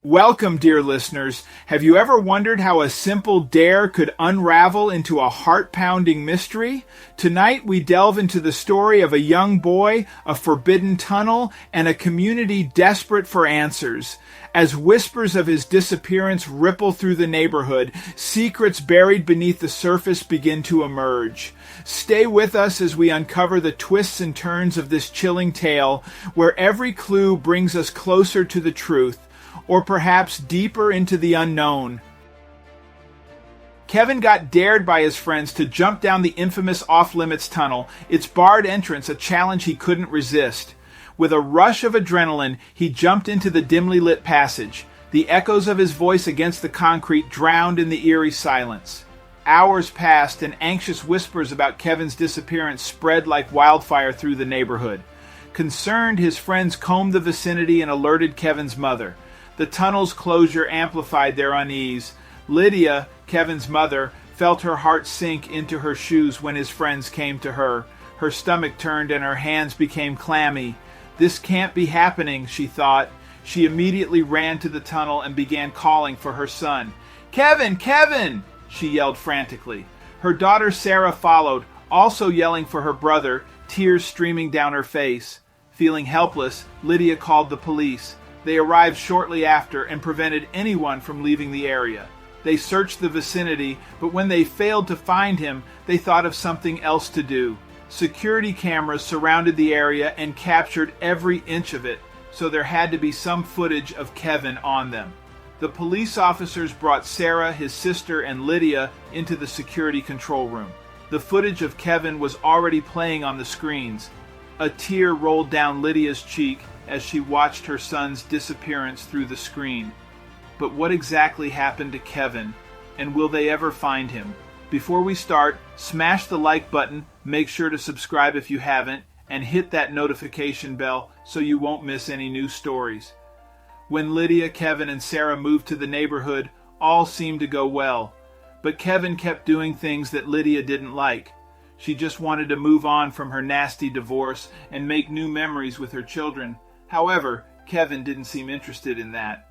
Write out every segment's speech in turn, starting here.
Welcome, dear listeners. Have you ever wondered how a simple dare could unravel into a heart-pounding mystery? Tonight we delve into the story of a young boy, a forbidden tunnel, and a community desperate for answers. As whispers of his disappearance ripple through the neighborhood, secrets buried beneath the surface begin to emerge. Stay with us as we uncover the twists and turns of this chilling tale, where every clue brings us closer to the truth, or perhaps deeper into the unknown. Kevin got dared by his friends to jump down the infamous off-limits tunnel, its barred entrance a challenge he couldn't resist. With a rush of adrenaline, he jumped into the dimly lit passage. The echoes of his voice against the concrete drowned in the eerie silence. Hours passed, and anxious whispers about Kevin's disappearance spread like wildfire through the neighborhood. Concerned, his friends combed the vicinity and alerted Kevin's mother. The tunnel's closure amplified their unease. Lydia, Kevin's mother, felt her heart sink into her shoes when his friends came to her. Her stomach turned and her hands became clammy. This can't be happening, she thought. She immediately ran to the tunnel and began calling for her son. "Kevin! Kevin!" she yelled frantically. Her daughter Sarah followed, also yelling for her brother, tears streaming down her face. Feeling helpless, Lydia called the police. They arrived shortly after and prevented anyone from leaving the area. They searched the vicinity, but when they failed to find him, they thought of something else to do. Security cameras surrounded the area and captured every inch of it, so there had to be some footage of Kevin on them. The police officers brought Sarah, his sister, and Lydia into the security control room. The footage of Kevin was already playing on the screens. A tear rolled down Lydia's cheek as she watched her son's disappearance through the screen. But what exactly happened to Kevin, and will they ever find him? Before we start, smash the like button, make sure to subscribe if you haven't, and hit that notification bell so you won't miss any new stories. When Lydia, Kevin, and Sarah moved to the neighborhood, all seemed to go well. But Kevin kept doing things that Lydia didn't like. She just wanted to move on from her nasty divorce and make new memories with her children. However, Kevin didn't seem interested in that.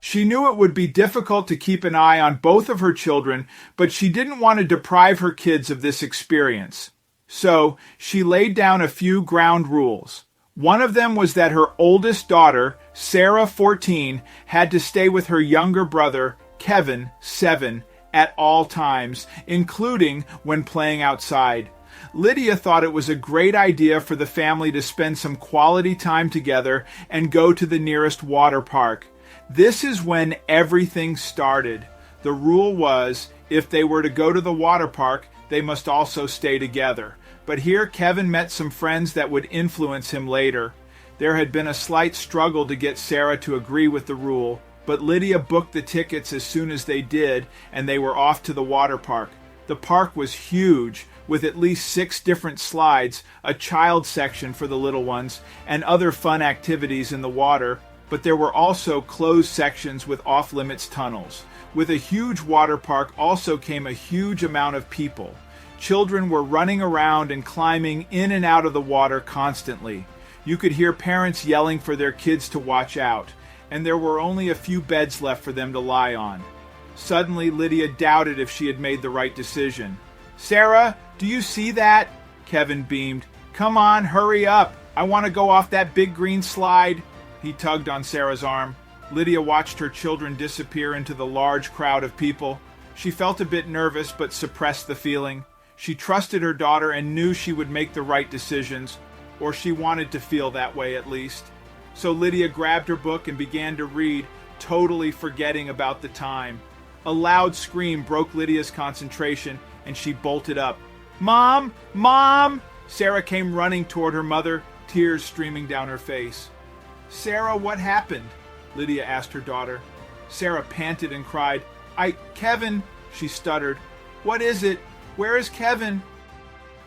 She knew it would be difficult to keep an eye on both of her children, but she didn't want to deprive her kids of this experience. So, she laid down a few ground rules. One of them was that her oldest daughter, Sarah, 14, had to stay with her younger brother, Kevin, 7, at all times, including when playing outside. Lydia thought it was a great idea for the family to spend some quality time together and go to the nearest water park. This is when everything started. The rule was, if they were to go to the water park, they must also stay together. But here Kevin met some friends that would influence him later. There had been a slight struggle to get Sarah to agree with the rule, but Lydia booked the tickets as soon as they did, and they were off to the water park. The park was huge, with at least 6 different slides, a child section for the little ones, and other fun activities in the water, but there were also closed sections with off-limits tunnels. With a huge water park also came a huge amount of people. Children were running around and climbing in and out of the water constantly. You could hear parents yelling for their kids to watch out, and there were only a few beds left for them to lie on. Suddenly, Lydia doubted if she had made the right decision. "Sarah, do you see that?" Kevin beamed. "Come on, hurry up. I want to go off that big green slide." He tugged on Sarah's arm. Lydia watched her children disappear into the large crowd of people. She felt a bit nervous but suppressed the feeling. She trusted her daughter and knew she would make the right decisions, or she wanted to feel that way at least. So Lydia grabbed her book and began to read, totally forgetting about the time. A loud scream broke Lydia's concentration, and she bolted up. "Mom! Mom!" Sarah came running toward her mother, tears streaming down her face. "Sarah, what happened?" Lydia asked her daughter. Sarah panted and cried. Kevin," she stuttered. "What is it? Where is Kevin?"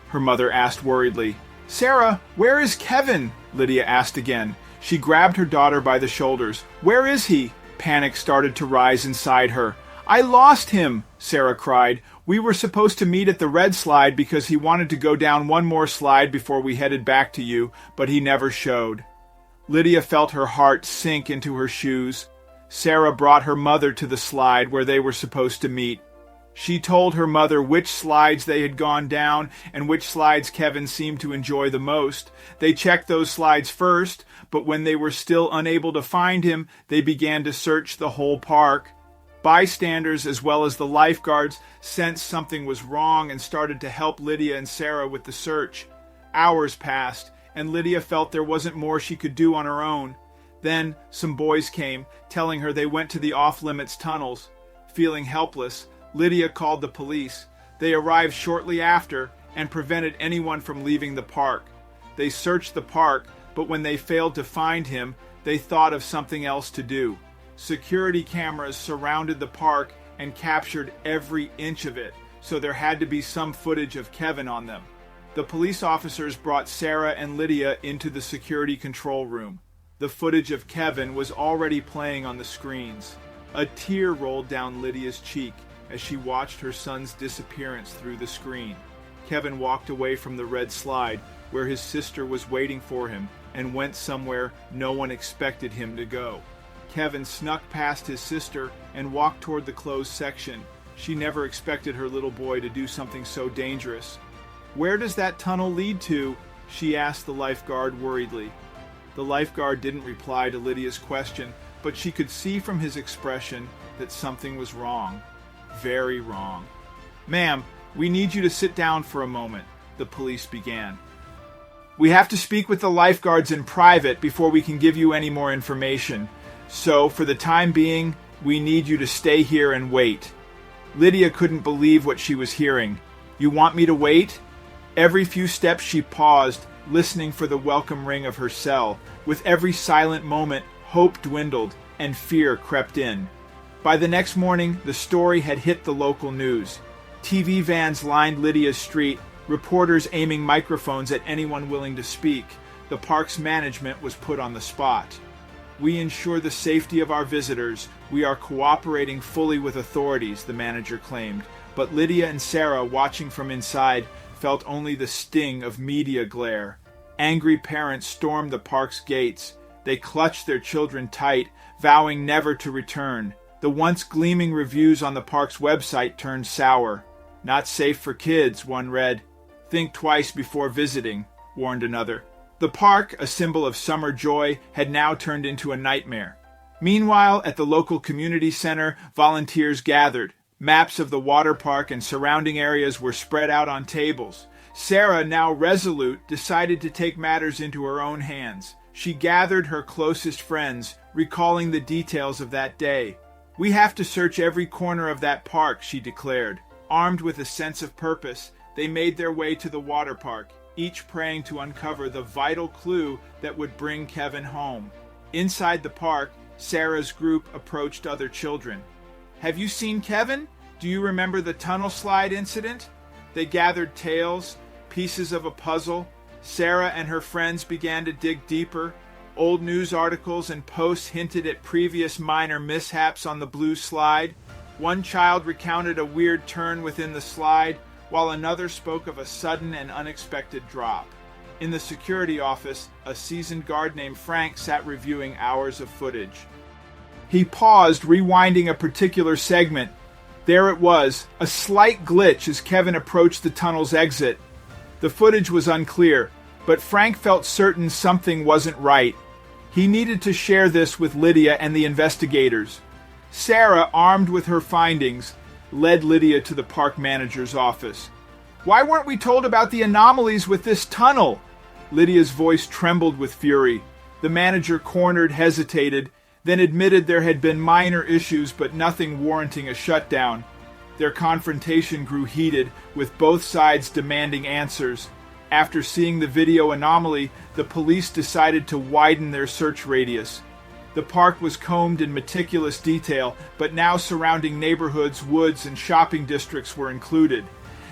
Her mother asked worriedly. "Sarah, where is Kevin?" Lydia asked again. She grabbed her daughter by the shoulders. "Where is he?" Panic started to rise inside her. "I lost him," Sarah cried. "We were supposed to meet at the red slide because he wanted to go down one more slide before we headed back to you, but he never showed." Lydia felt her heart sink into her shoes. Sarah brought her mother to the slide where they were supposed to meet. She told her mother which slides they had gone down and which slides Kevin seemed to enjoy the most. They checked those slides first, but when they were still unable to find him, they began to search the whole park. Bystanders, as well as the lifeguards, sensed something was wrong and started to help Lydia and Sarah with the search. Hours passed, and Lydia felt there wasn't more she could do on her own. Then some boys came, telling her they went to the off-limits tunnels. Feeling helpless, Lydia called the police. They arrived shortly after and prevented anyone from leaving the park. They searched the park, but when they failed to find him, they thought of something else to do. Security cameras surrounded the park and captured every inch of it, so there had to be some footage of Kevin on them. The police officers brought Sarah and Lydia into the security control room. The footage of Kevin was already playing on the screens. A tear rolled down Lydia's cheek as she watched her son's disappearance through the screen. Kevin walked away from the red slide, where his sister was waiting for him, and went somewhere no one expected him to go. Kevin snuck past his sister and walked toward the closed section. She never expected her little boy to do something so dangerous. "Where does that tunnel lead to?" she asked the lifeguard worriedly. The lifeguard didn't reply to Lydia's question, but she could see from his expression that something was wrong. Very wrong. "Ma'am, we need you to sit down for a moment," the police began. "We have to speak with the lifeguards in private before we can give you any more information. So, for the time being, we need you to stay here and wait." Lydia couldn't believe what she was hearing. "You want me to wait?" Every few steps she paused, listening for the welcome ring of her cell. With every silent moment, hope dwindled and fear crept in. By the next morning, the story had hit the local news. TV vans lined Lydia's street, reporters aiming microphones at anyone willing to speak. The park's management was put on the spot. "We ensure the safety of our visitors. We are cooperating fully with authorities," the manager claimed. But Lydia and Sarah, watching from inside, felt only the sting of media glare. Angry parents stormed the park's gates. They clutched their children tight, vowing never to return. The once gleaming reviews on the park's website turned sour. "Not safe for kids," one read. "Think twice before visiting," warned another. The park, a symbol of summer joy, had now turned into a nightmare. Meanwhile, at the local community center, volunteers gathered. Maps of the water park and surrounding areas were spread out on tables. Sarah, now resolute, decided to take matters into her own hands. She gathered her closest friends, recalling the details of that day. "We have to search every corner of that park," she declared. Armed with a sense of purpose, they made their way to the water park, each praying to uncover the vital clue that would bring Kevin home. Inside the park, Sarah's group approached other children. "Have you seen Kevin? Do you remember the tunnel slide incident?" They gathered tales, pieces of a puzzle. Sarah and her friends began to dig deeper. Old news articles and posts hinted at previous minor mishaps on the blue slide. One child recounted a weird turn within the slide, while another spoke of a sudden and unexpected drop. In the security office, a seasoned guard named Frank sat reviewing hours of footage. He paused, rewinding a particular segment. There it was, a slight glitch as Kevin approached the tunnel's exit. The footage was unclear, but Frank felt certain something wasn't right. He needed to share this with Lydia and the investigators. Sarah, armed with her findings, led Lydia to the park manager's office. "Why weren't we told about the anomalies with this tunnel?" Lydia's voice trembled with fury. The manager cornered, hesitated, then admitted there had been minor issues but nothing warranting a shutdown. Their confrontation grew heated, with both sides demanding answers. After seeing the video anomaly, the police decided to widen their search radius. The park was combed in meticulous detail, but now surrounding neighborhoods, woods, and shopping districts were included.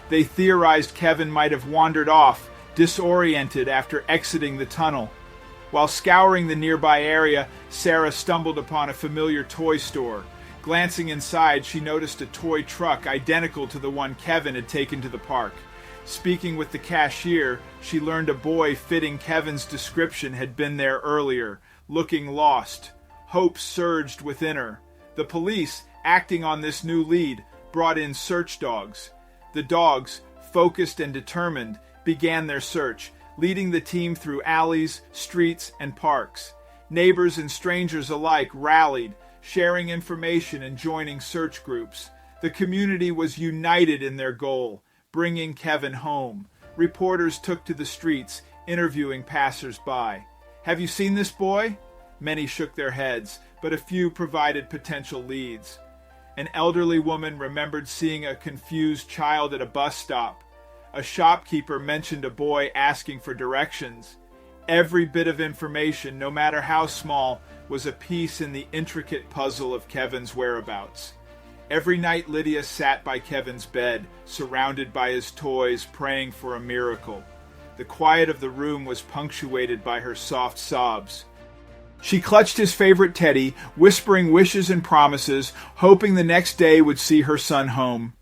They theorized Kevin might have wandered off, disoriented after exiting the tunnel. While scouring the nearby area, Sarah stumbled upon a familiar toy store. Glancing inside, she noticed a toy truck identical to the one Kevin had taken to the park. Speaking with the cashier, she learned a boy fitting Kevin's description had been there earlier, looking lost. Hope surged within her. The police, acting on this new lead, brought in search dogs. The dogs, focused and determined, began their search, leading the team through alleys, streets, and parks. Neighbors and strangers alike rallied, sharing information and joining search groups. The community was united in their goal, bringing Kevin home. Reporters took to the streets, interviewing passers-by. "Have you seen this boy?" Many shook their heads, but a few provided potential leads. An elderly woman remembered seeing a confused child at a bus stop. A shopkeeper mentioned a boy asking for directions. Every bit of information, no matter how small, was a piece in the intricate puzzle of Kevin's whereabouts. Every night Lydia sat by Kevin's bed, surrounded by his toys, praying for a miracle. The quiet of the room was punctuated by her soft sobs. She clutched his favorite teddy, whispering wishes and promises, hoping the next day would see her son home.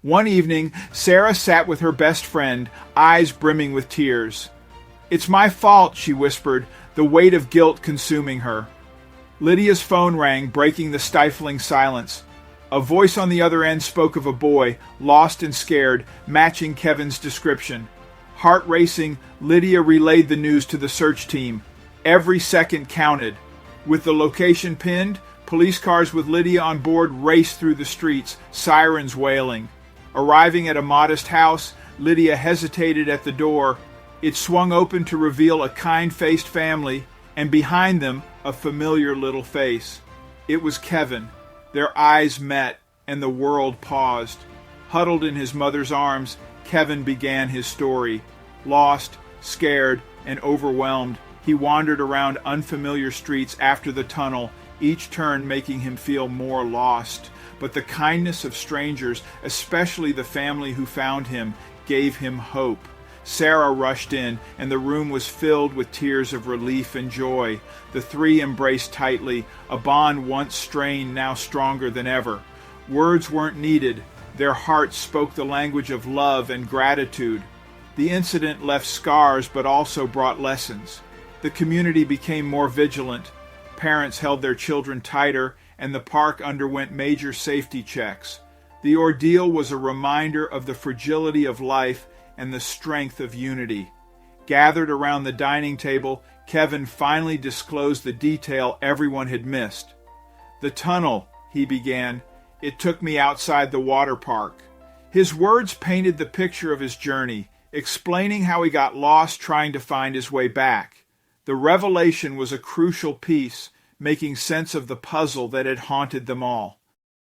One evening, Sarah sat with her best friend, eyes brimming with tears. "It's my fault," she whispered, the weight of guilt consuming her. Lydia's phone rang, breaking the stifling silence. A voice on the other end spoke of a boy, lost and scared, matching Kevin's description. Heart racing, Lydia relayed the news to the search team. Every second counted. With the location pinned, police cars with Lydia on board raced through the streets, sirens wailing. Arriving at a modest house, Lydia hesitated at the door. It swung open to reveal a kind-faced family, and behind them, a familiar little face. It was Kevin. Their eyes met, and the world paused. Huddled in his mother's arms, Kevin began his story. Lost, scared, and overwhelmed, he wandered around unfamiliar streets after the tunnel, each turn making him feel more lost. But the kindness of strangers, especially the family who found him, gave him hope. Sarah rushed in, and the room was filled with tears of relief and joy. The three embraced tightly, a bond once strained, now stronger than ever. Words weren't needed. Their hearts spoke the language of love and gratitude. The incident left scars, but also brought lessons. The community became more vigilant. Parents held their children tighter, and the park underwent major safety checks. The ordeal was a reminder of the fragility of life and the strength of unity. Gathered around the dining table, Kevin finally disclosed the detail everyone had missed. "The tunnel," he began. "It took me outside the water park." His words painted the picture of his journey, explaining how he got lost trying to find his way back. The revelation was a crucial piece, making sense of the puzzle that had haunted them all.